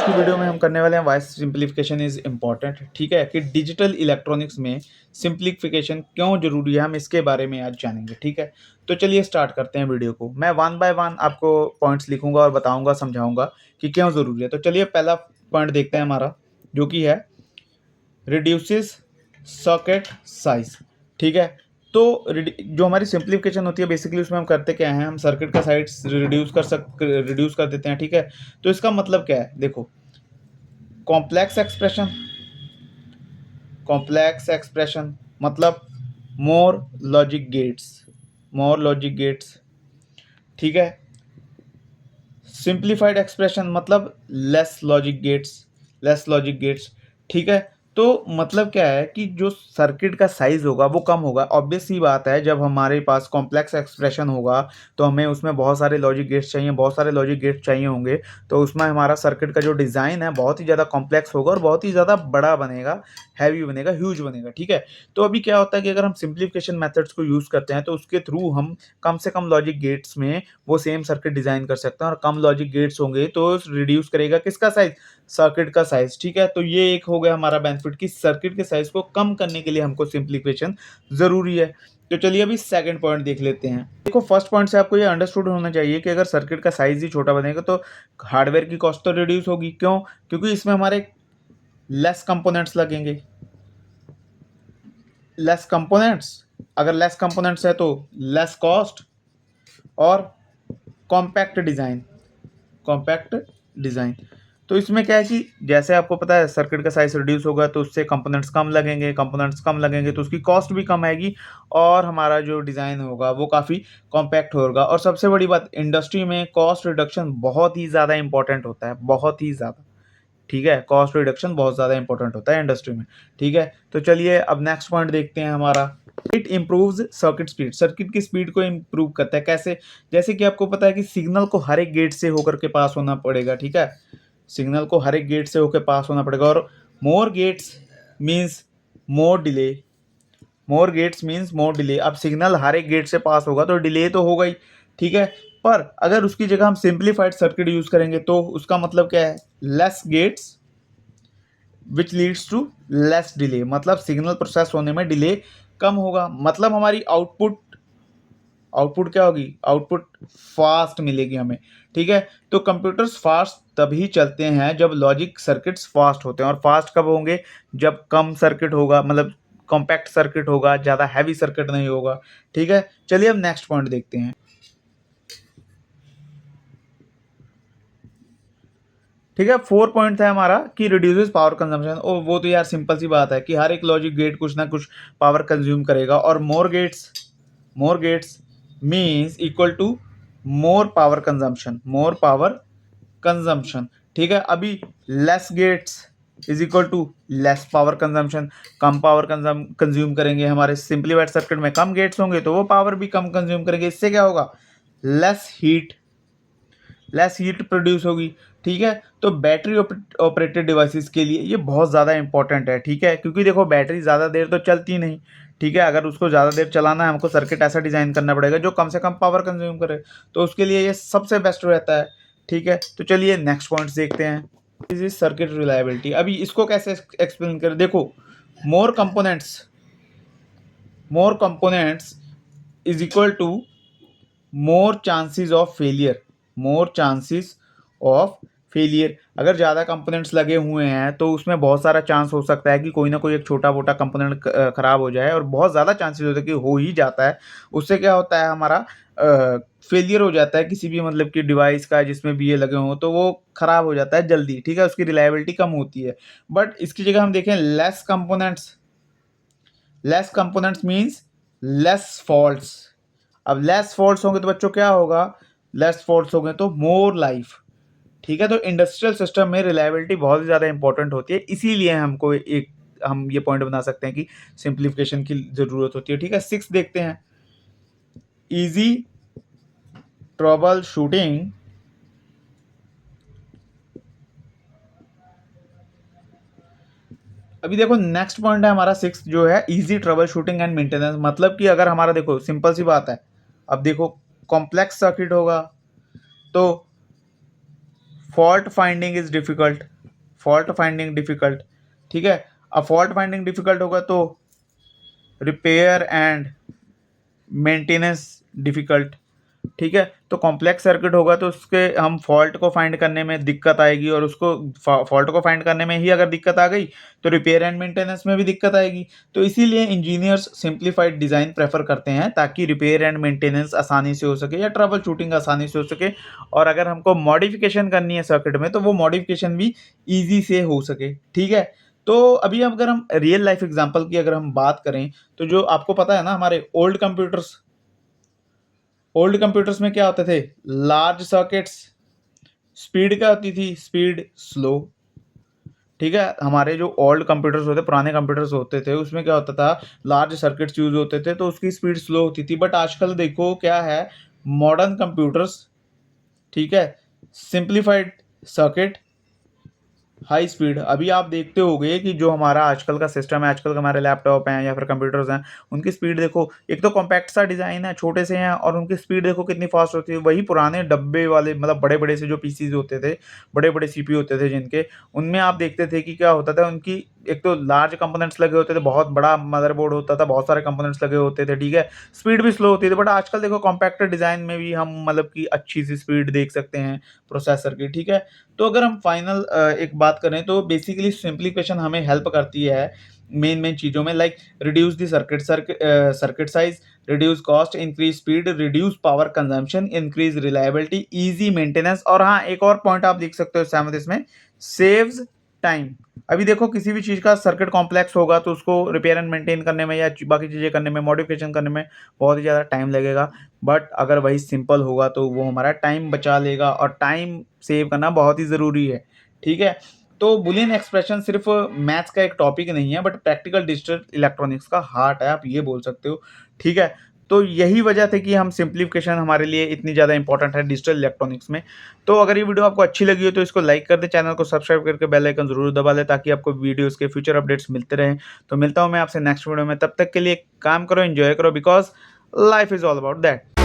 की वीडियो में हम करने वाले हैं व्हाई सिंप्लीफिकेशन इज इम्पॉर्टेंट। ठीक है कि डिजिटल इलेक्ट्रॉनिक्स में सिंप्लीफिकेशन क्यों जरूरी है, हम इसके बारे में आज जानेंगे। ठीक है, तो चलिए स्टार्ट करते हैं वीडियो को। मैं वन बाय वन आपको पॉइंट्स लिखूंगा और बताऊंगा, समझाऊंगा कि क्यों जरूरी है। तो चलिए पहला पॉइंट देखते हैं हमारा, जो कि है रिड्यूसेस सर्किट साइज। ठीक है, तो जो हमारी सिंप्लीफिकेशन होती है बेसिकली उसमें हम करते क्या है, हम सर्किट का साइज रिड्यूस कर देते हैं। ठीक है, तो इसका मतलब क्या है, देखो कॉम्प्लेक्स एक्सप्रेशन, कॉम्प्लेक्स एक्सप्रेशन मतलब मोर लॉजिक गेट्स, मोर लॉजिक गेट्स। ठीक है, सिंप्लीफाइड एक्सप्रेशन मतलब less logic gates, less logic gates. ठीक है, तो मतलब क्या है कि जो सर्किट का साइज होगा वो कम होगा। ऑब्वियस सी बात है, जब हमारे पास कॉम्प्लेक्स एक्सप्रेशन होगा तो हमें उसमें बहुत सारे लॉजिक गेट्स चाहिए, बहुत सारे लॉजिक गेट्स चाहिए होंगे, तो उसमें हमारा सर्किट का जो डिज़ाइन है बहुत ही ज़्यादा कॉम्प्लेक्स होगा और बहुत ही ज़्यादा बड़ा बनेगा, हैवी बनेगा, ह्यूज बनेगा। ठीक है, तो अभी क्या होता है कि अगर हम सिंप्लीफिकेशन मेथड्स को यूज़ करते हैं तो उसके थ्रू हम कम से कम लॉजिक गेट्स में वो सेम सर्किट डिजाइन कर सकते हैं, और कम लॉजिक गेट्स होंगे तो रिड्यूस करेगा किसका साइज, सर्किट का साइज। ठीक है, तो ये एक हो गया हमारा बेनिफिट कि सर्किट के साइज को कम करने के लिए हमको सिंप्लीफिकेशन जरूरी है। तो चलिए अभी सेकंड पॉइंट देख लेते हैं। देखो फर्स्ट पॉइंट से आपको ये अंडरस्टूड होना चाहिए कि अगर सर्किट का साइज ही छोटा बनेगा तो हार्डवेयर की कॉस्ट तो रिड्यूस होगी। क्यों? क्योंकि इसमें हमारे लेस कंपोनेंट्स लगेंगे, लेस कंपोनेंट्स। अगर लेस कंपोनेंट्स है तो लेस कॉस्ट और कॉम्पैक्ट डिज़ाइन, कॉम्पैक्ट डिज़ाइन। तो इसमें क्या है कि जैसे आपको पता है सर्किट का साइज रिड्यूस होगा तो उससे कंपोनेंट्स कम लगेंगे, कंपोनेंट्स कम लगेंगे तो उसकी कॉस्ट भी कम आएगी और हमारा जो डिज़ाइन होगा वो काफ़ी कॉम्पैक्ट होगा। और सबसे बड़ी बात, इंडस्ट्री में कॉस्ट रिडक्शन बहुत ही ज़्यादा इंपॉर्टेंट होता है, बहुत ही ज़्यादा। ठीक है, कॉस्ट रिडक्शन बहुत ज़्यादा इंपॉर्टेंट होता है इंडस्ट्री में। ठीक है, तो चलिए अब नेक्स्ट पॉइंट देखते हैं हमारा। It improves circuit speed, circuit की स्पीड को इम्प्रूव करता है। कैसे? जैसे कि आपको पता है कि सिग्नल को हर एक गेट से होकर के पास होना पड़ेगा। ठीक है, सिग्नल को हर एक गेट से होकर पास होना पड़ेगा, और more gates means more delay, मोर गेट्स मीन्स मोर डिले। अब सिग्नल हर एक गेट से पास होगा तो डिले तो होगा ही। ठीक है, पर अगर उसकी जगह हम सिंप्लीफाइड सर्किट यूज करेंगे तो उसका मतलब क्या है, less gates which leads to less delay, मतलब सिग्नल प्रोसेस होने में डिले कम होगा, मतलब हमारी आउटपुट, आउटपुट क्या होगी, आउटपुट फास्ट मिलेगी हमें। ठीक है, तो कंप्यूटर्स फास्ट तभी चलते हैं जब लॉजिक सर्किट्स फास्ट होते हैं, और फास्ट कब होंगे, जब कम सर्किट होगा, मतलब कॉम्पैक्ट सर्किट होगा, ज़्यादा हैवी सर्किट नहीं होगा। ठीक है, चलिए अब नेक्स्ट पॉइंट देखते हैं। ठीक है, 4 पॉइंट है हमारा कि रिड्यूसेस पावर कंजम्पशन। ओ वो तो यार सिंपल सी बात है कि हर एक लॉजिक गेट कुछ ना कुछ पावर कंज्यूम करेगा, और more gates means equal to more power consumption, more power consumption. ठीक है, अभी less gates is equal to less power consumption, कम पावर कंज्यूम करेंगे। हमारे सिंप्लीफाइड सर्किट में कम गेट्स होंगे तो वो पावर भी कम कंज्यूम करेंगे। इससे क्या होगा, less heat, less heat produce होगी। ठीक है, तो बैटरी ऑपरेटेड डिवाइसेस के लिए ये बहुत ज़्यादा इंपॉर्टेंट है। ठीक है, क्योंकि देखो बैटरी ज़्यादा देर तो चलती नहीं। ठीक है, अगर उसको ज़्यादा देर चलाना है हमको सर्किट ऐसा डिज़ाइन करना पड़ेगा जो कम से कम पावर कंज्यूम करे, तो उसके लिए ये सबसे बेस्ट रहता है। ठीक है, तो चलिए नेक्स्ट पॉइंट्स देखते हैं। This is circuit reliability. अभी इसको कैसे एक्सप्लेन करें, देखो more components, more components is equal to more chances of failure, more chances of failure. अगर ज़्यादा कंपोनेंट्स लगे हुए हैं तो उसमें बहुत सारा चांस हो सकता है कि कोई ना कोई एक छोटा मोटा कंपोनेंट खराब हो जाए, और बहुत ज़्यादा चांसेस होते हैं कि हो ही जाता है। उससे क्या होता है, हमारा फेलियर हो जाता है किसी भी मतलब कि डिवाइस का जिसमें भी ये लगे हों, तो वो खराब हो जाता है जल्दी। ठीक है, उसकी रिलायबिलिटी कम होती है। बट इसकी जगह हम देखें less components, less components means less faults. अब लेस फॉल्ट्स होंगे तो बच्चों क्या होगा, लेस फॉल्ट्स होंगे तो मोर लाइफ। ठीक है, तो इंडस्ट्रियल सिस्टम में रिलायबिलिटी बहुत ही ज़्यादा इंपॉर्टेंट होती है, इसीलिए हमको एक, हम ये पॉइंट बना सकते हैं कि सिंप्लीफिकेशन की ज़रूरत होती है। ठीक है, 6 देखते हैं, इजी ट्रबल शूटिंग। अभी देखो नेक्स्ट पॉइंट है हमारा 6 जो है easy trouble shooting and maintenance. मतलब कि अगर हमारा, देखो सिंपल सी बात है, अब देखो कॉम्प्लेक्स सर्किट होगा तो fault finding is difficult, fault finding difficult, ठीक है। अब फॉल्ट फाइंडिंग डिफिकल्ट होगा तो रिपेयर एंड मेंटेनेंस डिफिकल्ट, ठीक है। तो कॉम्प्लेक्स सर्किट होगा तो उसके हम फॉल्ट को फाइंड करने में दिक्कत आएगी, और उसको फॉल्ट को फाइंड करने में ही अगर दिक्कत आ गई तो रिपेयर एंड मेंटेनेंस में भी दिक्कत आएगी। तो इसीलिए इंजीनियर्स सिंप्लीफाइड डिज़ाइन प्रेफर करते हैं ताकि रिपेयर एंड मेंटेनेंस आसानी से हो सके या ट्रबल शूटिंग आसानी से हो सके, और अगर हमको मॉडिफिकेशन करनी है सर्किट में तो वो मॉडिफिकेशन भी ईजी से हो सके, ठीक है। तो अभी अगर हम रियल लाइफ एग्जांपल की अगर हम बात करें तो जो आपको पता है ना, हमारे ओल्ड कंप्यूटर्स में क्या होते थे, लार्ज सर्किट्स, स्पीड क्या होती थी, स्पीड स्लो, ठीक है। हमारे जो ओल्ड कंप्यूटर्स होते, पुराने कंप्यूटर्स होते थे, उसमें क्या होता था, लार्ज सर्किट्स यूज होते थे तो उसकी स्पीड स्लो होती थी। बट आजकल देखो क्या है, मॉडर्न कंप्यूटर्स, ठीक है, सिंप्लीफाइड सर्किट, हाई स्पीड। अभी आप देखते होंगे कि जो हमारा आजकल का सिस्टम है, आजकल के हमारे लैपटॉप हैं या फिर कंप्यूटर्स हैं, उनकी स्पीड देखो, एक तो कॉम्पैक्ट सा डिज़ाइन है, छोटे से हैं, और उनकी स्पीड देखो कितनी फास्ट होती है। वही पुराने डब्बे वाले मतलब बड़े बड़े से जो पीसीज होते थे, बड़े बड़े सीपीयू होते थे जिनके, उनमें आप देखते थे कि क्या होता था, उनकी एक तो लार्ज कंपोनेंट्स लगे होते थे, बहुत बड़ा मदरबोर्ड होता था, बहुत सारे कंपोनेंट्स लगे होते थे, ठीक है, स्पीड भी स्लो होती थी। बट आजकल देखो कॉम्पैक्ट डिज़ाइन में भी हम मतलब कि अच्छी सी स्पीड देख सकते हैं प्रोसेसर की, ठीक है। तो अगर हम फाइनल एक बात करें तो बेसिकली सिंप्लीफिकेशन हमें हेल्प करती है मेन मेन चीज़ों में, like reduce the circuit size, reduce cost, increase speed, reduce power consumption, increase reliability, easy maintenance, और हाँ एक और पॉइंट आप लिख सकते हो सहमत इसमें, सेव्स टाइम। अभी देखो किसी भी चीज़ का सर्किट कॉम्प्लेक्स होगा तो उसको रिपेयर एंड मेंटेन करने में या बाकी चीज़ें करने में, मॉडिफिकेशन करने में बहुत ही ज़्यादा टाइम लगेगा। बट अगर वही सिंपल होगा तो वो हमारा टाइम बचा लेगा, और टाइम सेव करना बहुत ही ज़रूरी है, ठीक है। तो बुलियन एक्सप्रेशन सिर्फ मैथ्स का एक टॉपिक नहीं है, बट प्रैक्टिकल डिजिटल इलेक्ट्रॉनिक्स का हार्ट है, आप ये बोल सकते हो, ठीक है। तो यही वजह थी कि हम सिंप्लीफिकेशन हमारे लिए इतनी ज़्यादा इंपॉर्टेंट है डिजिटल इलेक्ट्रॉनिक्स में। तो अगर ये वीडियो आपको अच्छी लगी हो तो इसको लाइक कर दें, चैनल को सब्सक्राइब करके बेल आइकन जरूर दबा लें ताकि आपको वीडियोस के फ्यूचर अपडेट्स मिलते रहें। तो मिलता हूँ मैं आपसे नेक्स्ट वीडियो में, तब तक के लिए काम करो, एंजॉय करो, because life is all about that.